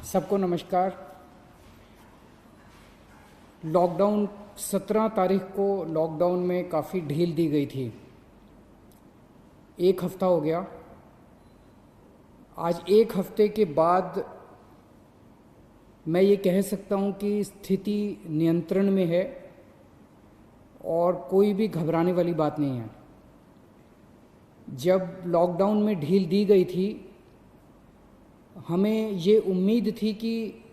सबको नमस्कार। लॉकडाउन 17 तारीख को लॉकडाउन में काफ़ी ढील दी गई थी। एक हफ्ता हो गया। आज एक हफ्ते के बाद मैं ये कह सकता हूँ कि स्थिति नियंत्रण में है और कोई भी घबराने वाली बात नहीं है। जब लॉकडाउन में ढील दी गई थी, हमें ये उम्मीद थी कि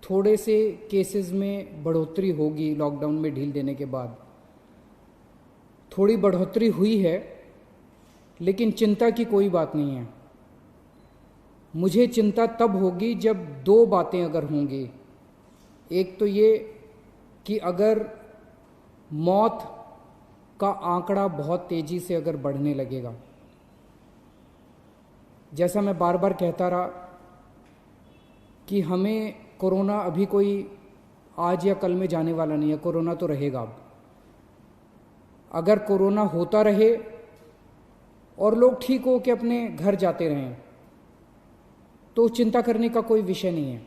थोड़े से केसेस में बढ़ोतरी होगी। लॉकडाउन में ढील देने के बाद थोड़ी बढ़ोतरी हुई है, लेकिन चिंता की कोई बात नहीं है। मुझे चिंता तब होगी जब दो बातें अगर होंगी। एक तो ये कि अगर मौत का आंकड़ा बहुत तेज़ी से अगर बढ़ने लगेगा, जैसा मैं बार बार कहता रहा कि हमें कोरोना अभी कोई आज या कल में जाने वाला नहीं है। कोरोना तो रहेगा। अब अगर कोरोना होता रहे और लोग ठीक हो के अपने घर जाते रहें तो चिंता करने का कोई विषय नहीं है।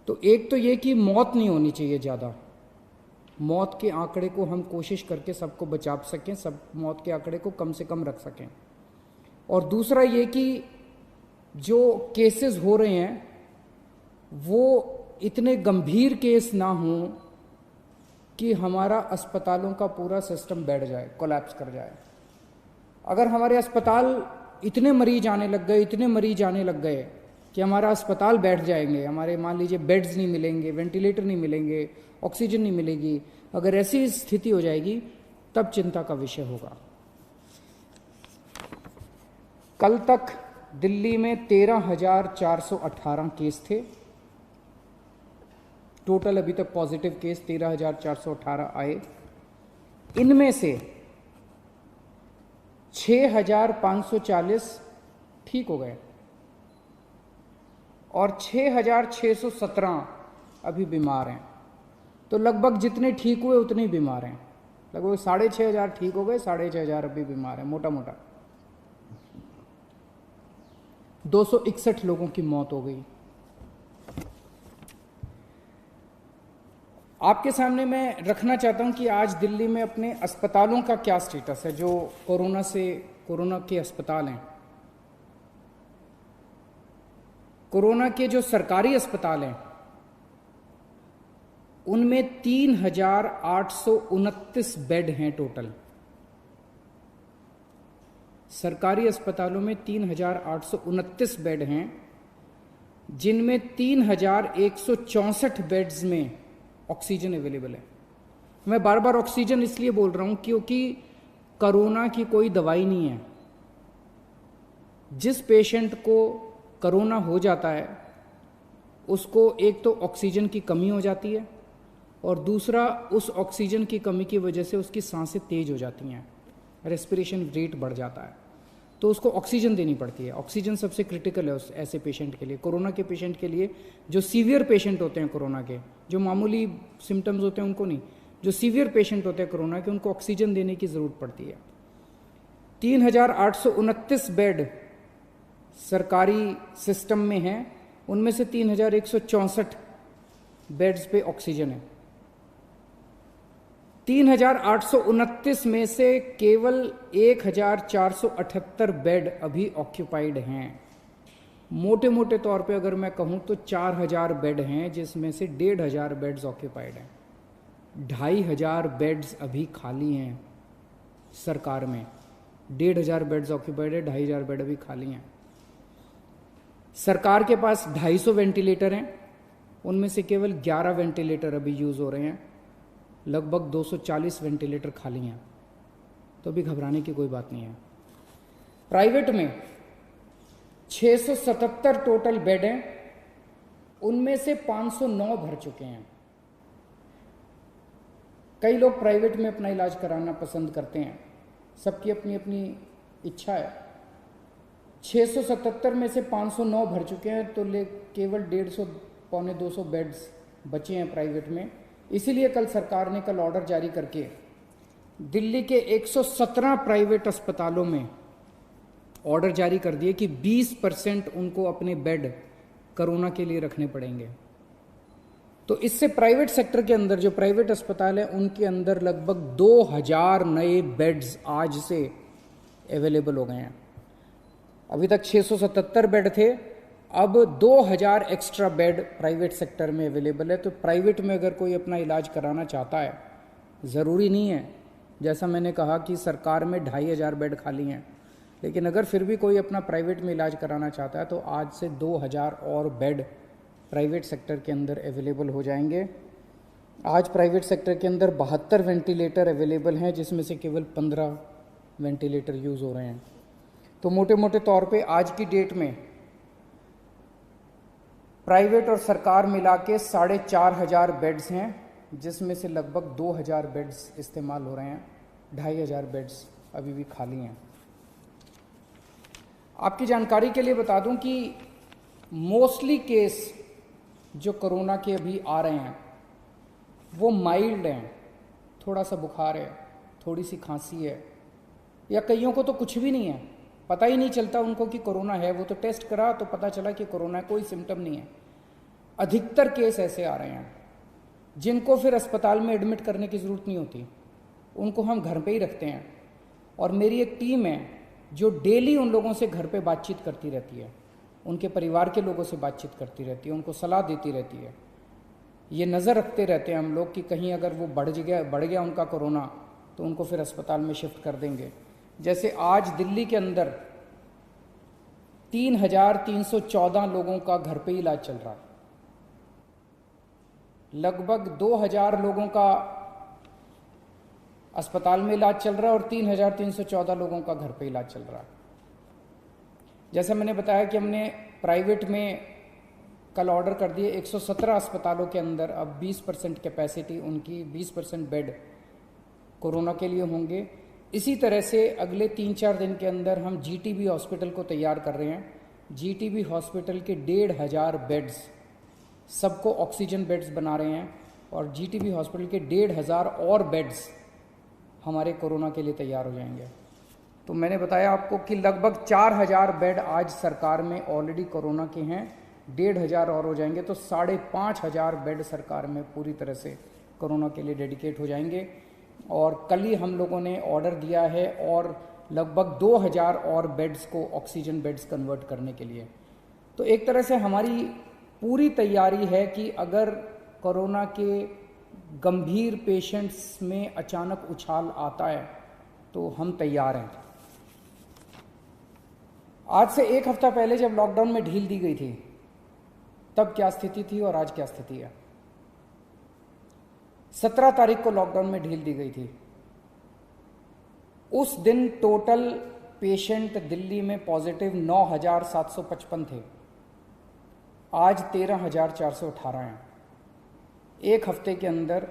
तो एक तो ये कि मौत नहीं होनी चाहिए ज़्यादा। मौत के आंकड़े को हम कोशिश करके सबको बचा सकें, सब मौत के आंकड़े को कम से कम रख सकें। और दूसरा ये कि जो केसेस हो रहे हैं वो इतने गंभीर केस ना हों कि हमारा अस्पतालों का पूरा सिस्टम बैठ जाए, कोलैप्स कर जाए। अगर हमारे अस्पताल इतने मरीज आने लग गए कि हमारा अस्पताल बैठ जाएंगे, हमारे मान लीजिए बेड्स नहीं मिलेंगे, वेंटिलेटर नहीं मिलेंगे, ऑक्सीजन नहीं मिलेगी, अगर ऐसी स्थिति हो जाएगी तब चिंता का विषय होगा। कल तक दिल्ली में 13,418 केस थे टोटल। अभी तक पॉजिटिव केस 13,418 आए। इनमें से 6,540 ठीक हो गए और 6,617 अभी बीमार हैं। तो लगभग जितने ठीक हुए उतने ही बीमार हैं। लगभग 6,500 ठीक हो गए, 6,500 अभी बीमार हैं। मोटा मोटा 261 लोगों की मौत हो गई। आपके सामने मैं रखना चाहता हूं कि आज दिल्ली में अपने अस्पतालों का क्या स्टेटस है। जो कोरोना के अस्पताल हैं, कोरोना के जो सरकारी अस्पताल हैं, उनमें 3,829 बेड हैं टोटल। सरकारी अस्पतालों में 3,829 बेड हैं, जिनमें 3,164 बेड्स में ऑक्सीजन अवेलेबल है। मैं बार बार ऑक्सीजन इसलिए बोल रहा हूं क्योंकि कोरोना की कोई दवाई नहीं है। जिस पेशेंट को कोरोना हो जाता है उसको एक तो ऑक्सीजन की कमी हो जाती है और दूसरा उस ऑक्सीजन की कमी की वजह से उसकी सांसें तेज हो जाती हैं, रेस्पिरेशन रेट बढ़ जाता है, तो उसको ऑक्सीजन देनी पड़ती है। ऑक्सीजन सबसे क्रिटिकल है उस ऐसे पेशेंट के लिए, कोरोना के पेशेंट के लिए। जो सीवियर पेशेंट होते हैं कोरोना के, जो मामूली सिम्टम्स होते हैं उनको नहीं, जो सीवियर पेशेंट होते हैं कोरोना के, उनको ऑक्सीजन देने की ज़रूरत पड़ती है। 3,829 बेड सरकारी सिस्टम में हैं, उनमें से 3,164 बेड्स पे ऑक्सीजन है। 3,829 में से केवल 1,478 बेड अभी ऑक्यूपाइड हैं। मोटे मोटे तौर पे अगर मैं कहूं तो 4,000 बेड हैं, जिसमें से 1,500 बेड्स ऑक्यूपाइड हैं। 2,500 बेड्स अभी खाली हैं सरकार में। 1,500 बेड्स ऑक्यूपाइड है, 2,500 बेड अभी खाली हैं। सरकार के पास 250 वेंटिलेटर हैं, उनमें से केवल 11 वेंटिलेटर अभी यूज़ हो रहे हैं। लगभग 240 वेंटिलेटर खाली हैं, तो अभी घबराने की कोई बात नहीं है। प्राइवेट में 677 टोटल बेड हैं, उनमें से 509 भर चुके हैं। कई लोग प्राइवेट में अपना इलाज कराना पसंद करते हैं, सबकी अपनी अपनी इच्छा है। 677 में से 509 भर चुके हैं, तो केवल 150 पौने 200 बेड्स बचे हैं प्राइवेट में। इसीलिए कल सरकार ने ऑर्डर जारी करके दिल्ली के 117 प्राइवेट अस्पतालों में ऑर्डर जारी कर दिए कि 20% उनको अपने बेड कोरोना के लिए रखने पड़ेंगे। तो इससे प्राइवेट सेक्टर के अंदर जो प्राइवेट अस्पताल है उनके अंदर लगभग 2000 नए बेड्स आज से अवेलेबल हो गए हैं। अभी तक 677 बेड थे, अब 2000 एक्स्ट्रा बेड प्राइवेट सेक्टर में अवेलेबल है। तो प्राइवेट में अगर कोई अपना इलाज कराना चाहता है, ज़रूरी नहीं है, जैसा मैंने कहा कि सरकार में 2500 बेड खाली हैं, लेकिन अगर फिर भी कोई अपना प्राइवेट में इलाज कराना चाहता है तो आज से 2000 और बेड प्राइवेट सेक्टर के अंदर अवेलेबल हो जाएंगे। आज प्राइवेट सेक्टर के अंदर 72 वेंटिलेटर अवेलेबल हैं, जिसमें से केवल 15 वेंटिलेटर यूज़ हो रहे हैं। तो मोटे मोटे तौर पे आज की डेट में प्राइवेट और सरकार मिला के 4500 बेड्स हैं, जिसमें से लगभग 2000 बेड्स इस्तेमाल हो रहे हैं, 2500 बेड्स अभी भी खाली हैं। आपकी जानकारी के लिए बता दूं कि मोस्टली केस जो कोरोना के अभी आ रहे हैं वो माइल्ड हैं, थोड़ा सा बुखार है, थोड़ी सी खांसी है, या कईयों को तो कुछ भी नहीं है, पता ही नहीं चलता उनको कि कोरोना है। वो तो टेस्ट करा तो पता चला कि कोरोना है, कोई सिम्टम नहीं है। अधिकतर केस ऐसे आ रहे हैं जिनको फिर अस्पताल में एडमिट करने की ज़रूरत नहीं होती, उनको हम घर पे ही रखते हैं। और मेरी एक टीम है जो डेली उन लोगों से घर पे बातचीत करती रहती है, उनके परिवार के लोगों से बातचीत करती रहती है, उनको सलाह देती रहती है। ये नज़र रखते रहते हैं हम लोग कि कहीं अगर वो बढ़ गया उनका कोरोना तो उनको फिर अस्पताल में शिफ्ट कर देंगे। जैसे आज दिल्ली के अंदर 3314 लोगों का घर पे इलाज चल रहा है, लगभग 2000 लोगों का अस्पताल में इलाज चल रहा है और 3314 लोगों का घर पे इलाज चल रहा है। जैसे मैंने बताया कि हमने प्राइवेट में कल ऑर्डर कर दिए 117 अस्पतालों के अंदर, अब 20% कैपेसिटी उनकी, 20% बेड कोरोना के लिए होंगे। इसी तरह से अगले 3-4 दिन के अंदर हम जीटीबी हॉस्पिटल को तैयार कर रहे हैं। जीटीबी हॉस्पिटल के 1500 बेड्स, सबको ऑक्सीजन बेड्स बना रहे हैं, और जीटीबी हॉस्पिटल के 1500 और बेड्स हमारे कोरोना के लिए तैयार हो जाएंगे। तो मैंने बताया आपको कि लगभग 4000 बेड आज सरकार में ऑलरेडी कोरोना के हैं, 1500 और हो जाएंगे, तो 5500 बेड सरकार में पूरी तरह से कोरोना के लिए डेडिकेट हो जाएंगे। और कल ही हम लोगों ने ऑर्डर दिया है और लगभग 2000 और बेड्स को ऑक्सीजन बेड्स कन्वर्ट करने के लिए। तो एक तरह से हमारी पूरी तैयारी है कि अगर कोरोना के गंभीर पेशेंट्स में अचानक उछाल आता है तो हम तैयार हैं। आज से 1 हफ्ता पहले जब लॉकडाउन में ढील दी गई थी तब क्या स्थिति थी और आज क्या स्थिति है। 17 तारीख को लॉकडाउन में ढील दी गई थी। उस दिन टोटल पेशेंट दिल्ली में पॉजिटिव 9755 थे, आज 13418 हैं। 1 हफ्ते के अंदर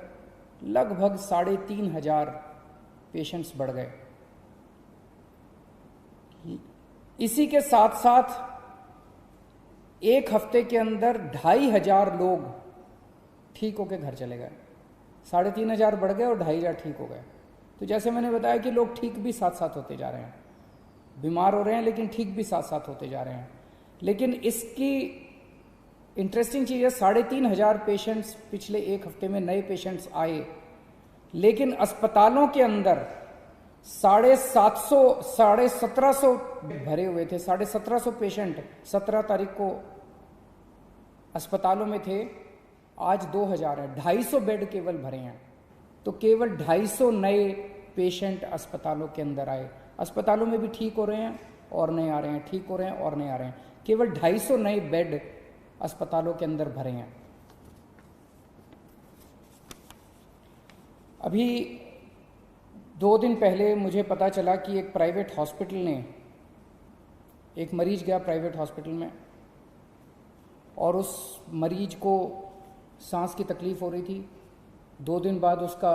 लगभग 3500 पेशेंट्स बढ़ गए। इसी के साथ साथ 1 हफ्ते के अंदर 2500 लोग ठीक होकर घर चले गए। 3500 बढ़ गए और 2500 ठीक हो गए। तो जैसे मैंने बताया कि लोग ठीक भी साथ साथ होते जा रहे हैं, बीमार हो रहे हैं लेकिन ठीक भी साथ साथ होते जा रहे हैं। लेकिन इसकी इंटरेस्टिंग चीज़ है, 3500 पेशेंट्स पिछले 1 हफ्ते में नए पेशेंट्स आए, लेकिन अस्पतालों के अंदर 1750 भरे हुए थे। 1750 पेशेंट 17 तारीख को अस्पतालों में थे, आज 2000 है। 250 बेड केवल भरे हैं। तो केवल 250 नए पेशेंट अस्पतालों के अंदर आए। अस्पतालों में भी ठीक हो रहे हैं और नए आ रहे हैं, ठीक हो रहे हैं और नए आ रहे हैं। केवल 250 नए बेड अस्पतालों के अंदर भरे हैं। अभी 2 दिन पहले मुझे पता चला कि एक प्राइवेट हॉस्पिटल ने, एक मरीज गया प्राइवेट हॉस्पिटल में और उस मरीज को सांस की तकलीफ हो रही थी। 2 दिन बाद उसका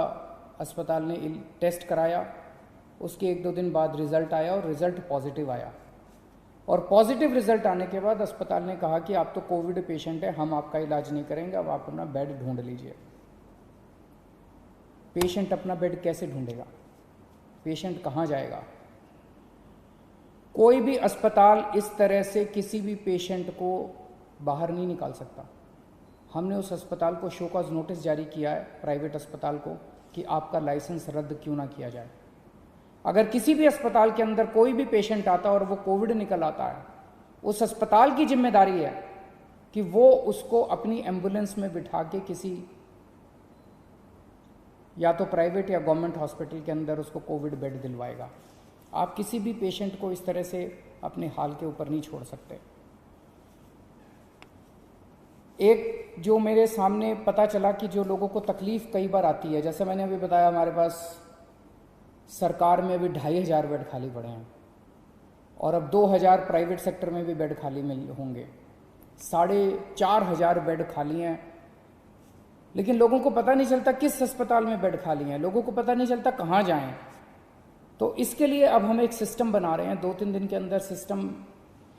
अस्पताल ने टेस्ट कराया, उसके 1-2 दिन बाद रिज़ल्ट आया और रिज़ल्ट पॉजिटिव आया। और पॉजिटिव रिज़ल्ट आने के बाद अस्पताल ने कहा कि आप तो कोविड पेशेंट है, हम आपका इलाज नहीं करेंगे, अब आप अपना बेड ढूंढ लीजिए। पेशेंट अपना बेड कैसे ढूंढेगा? पेशेंट कहाँ जाएगा? कोई भी अस्पताल इस तरह से किसी भी पेशेंट को बाहर नहीं निकाल सकता। हमने उस अस्पताल को शो कॉज नोटिस जारी किया है, प्राइवेट अस्पताल को, कि आपका लाइसेंस रद्द क्यों ना किया जाए। अगर किसी भी अस्पताल के अंदर कोई भी पेशेंट आता और वो कोविड निकल आता है, उस अस्पताल की जिम्मेदारी है कि वो उसको अपनी एम्बुलेंस में बिठा के किसी या तो प्राइवेट या गवर्नमेंट हॉस्पिटल के अंदर उसको कोविड बेड दिलवाएगा। आप किसी भी पेशेंट को इस तरह से अपने हाल के ऊपर नहीं छोड़ सकते। एक जो मेरे सामने पता चला कि जो लोगों को तकलीफ कई बार आती है, जैसे मैंने अभी बताया, हमारे पास सरकार में अभी 2500 बेड खाली पड़े हैं और अब 2000 प्राइवेट सेक्टर में भी बेड खाली होंगे, 4500 बेड खाली हैं, लेकिन लोगों को पता नहीं चलता किस अस्पताल में बेड खाली हैं, लोगों को पता नहीं चलता कहाँ जाएं। तो इसके लिए अब हम एक सिस्टम बना रहे हैं, 2-3 दिन के अंदर सिस्टम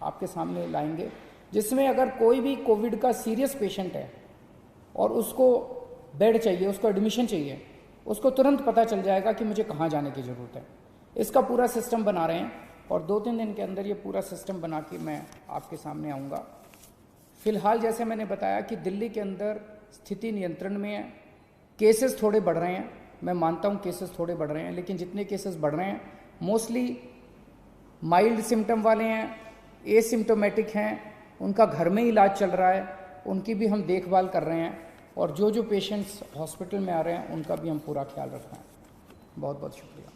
आपके सामने लाएंगे, जिसमें अगर कोई भी कोविड का सीरियस पेशेंट है और उसको बेड चाहिए, उसको एडमिशन चाहिए, उसको तुरंत पता चल जाएगा कि मुझे कहाँ जाने की ज़रूरत है। इसका पूरा सिस्टम बना रहे हैं और 2-3 दिन के अंदर ये पूरा सिस्टम बना के मैं आपके सामने आऊँगा। फिलहाल जैसे मैंने बताया कि दिल्ली के अंदर स्थिति नियंत्रण में है, केसेस थोड़े बढ़ रहे हैं, मैं मानता हूँ केसेस थोड़े बढ़ रहे हैं, लेकिन जितने केसेस बढ़ रहे हैं मोस्टली माइल्ड सिम्टम वाले हैं, एसिम्टोमेटिक हैं, उनका घर में ही इलाज चल रहा है, उनकी भी हम देखभाल कर रहे हैं और जो पेशेंट्स हॉस्पिटल में आ रहे हैं उनका भी हम पूरा ख्याल रख रहे हैं। बहुत बहुत शुक्रिया।